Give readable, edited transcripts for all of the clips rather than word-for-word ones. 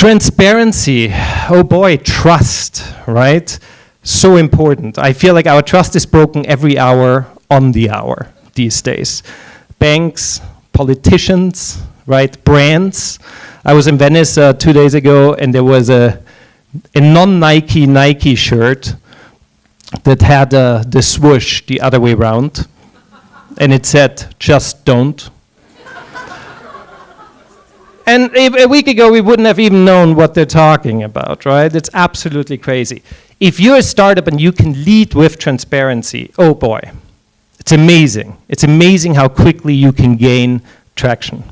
Transparency, oh boy, trust, right? So important. I feel like our trust is broken every hour on the hour these days. Banks, politicians, right? Brands. I was in Venice 2 days ago, and there was a non-Nike Nike shirt that had the swoosh the other way around, and it said, "Just don't." And a week ago, we wouldn't have even known what they're talking about, right? It's absolutely crazy. If you're a startup and you can lead with transparency, oh boy, it's amazing. It's amazing how quickly you can gain traction.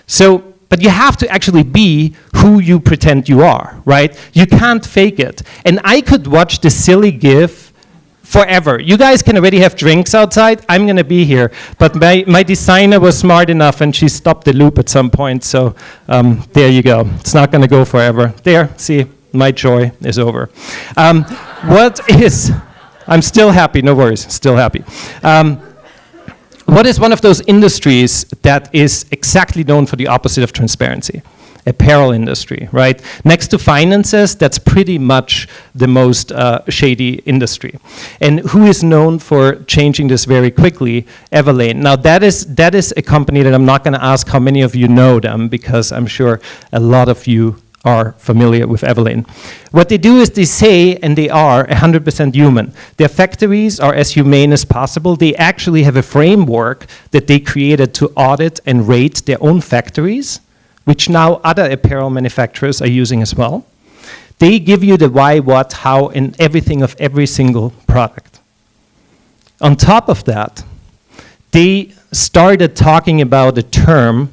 So, but you have to actually be who you pretend you are, right? You can't fake it. And I could watch the silly GIF forever. You guys can already have drinks outside. I'm going to be here. But my designer was smart enough, and she stopped the loop at some point. So there you go. It's not going to go forever. There, see, my joy is over. I'm still happy. No worries. Still happy. What is one of those industries that is exactly known for the opposite of transparency? Apparel industry, right? Next to finances, that's pretty much the most shady industry. And who is known for changing this very quickly? Everlane. Now that is a company that I'm not going to ask how many of you know them, because I'm sure a lot of you are familiar with Everlane. What they do is they say, and they are 100% human. Their factories are as humane as possible. They actually have a framework that they created to audit and rate their own factories, which now other apparel manufacturers are using as well. They give you the why, what, how, and everything of every single product. On top of that, they started talking about a term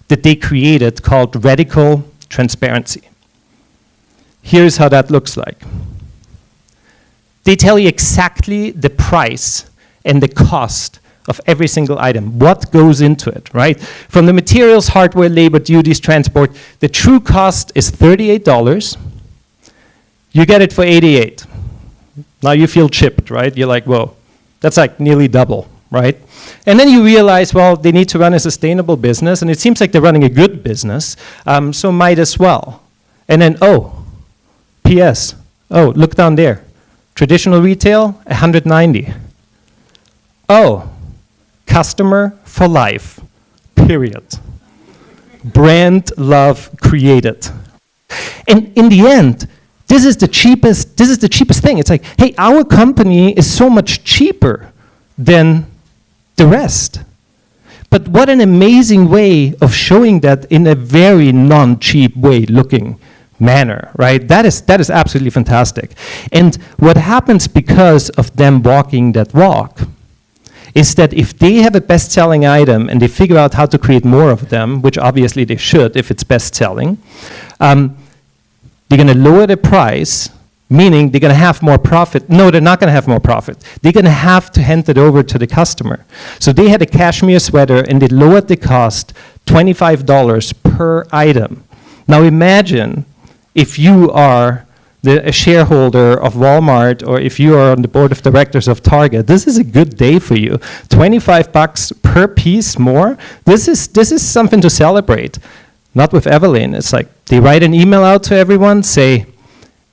that they created called radical transparency. Here's how that looks like. They tell you exactly the price and the cost of every single item, what goes into it, right? From the materials, hardware, labor, duties, transport, the true cost is $38. You get it for $88. Now you feel chipped, right? You're like, whoa, that's like nearly double, right? And then you realize, well, they need to run a sustainable business, and it seems like they're running a good business, so might as well. And then, oh, P.S., oh, look down there. Traditional retail, $190. Oh, customer for life, period. Brand love created. And in the end, this is the cheapest thing. It's like, hey, our company is so much cheaper than the rest. But what an amazing way of showing that in a very non-cheap way looking manner, right? That is absolutely fantastic. And what happens because of them walking that walk is that if they have a best-selling item and they figure out how to create more of them, which obviously they should if it's best-selling, they're going to lower the price, meaning they're going to have more profit. No, they're not going to have more profit. They're going to have to hand it over to the customer. So they had a cashmere sweater, and they lowered the cost $25 per item. Now imagine if you are a shareholder of Walmart, or if you are on the board of directors of Target. This is a good day for you. $25 per piece more. This is something to celebrate. Not with Everlane. It's like they write an email out to everyone, say,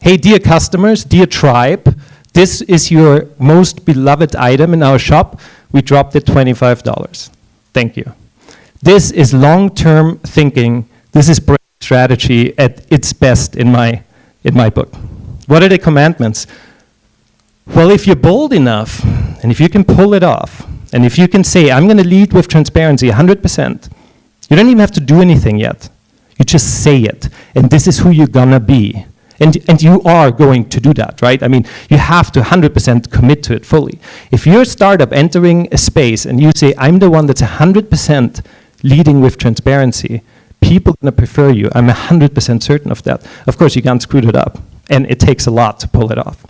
hey, dear customers, dear tribe, this is your most beloved item in our shop. We dropped it $25. Thank you. This is long-term thinking. This is brand strategy at its best in my book. What are the commandments? Well, if you're bold enough, and if you can pull it off, and if you can say, I'm going to lead with transparency 100%, you don't even have to do anything yet. You just say it, and this is who you're going to be. And you are going to do that, right? I mean, you have to 100% commit to it fully. If you're a startup entering a space and you say, I'm the one that's 100% leading with transparency, people are going to prefer you. I'm 100% certain of that. Of course, you can't screw it up, and it takes a lot to pull it off.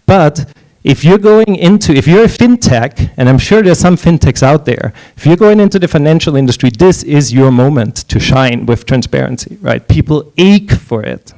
But if you're a fintech, and I'm sure there's some fintechs out there, if you're going into the financial industry, this is your moment to shine with transparency, right? People ache for it.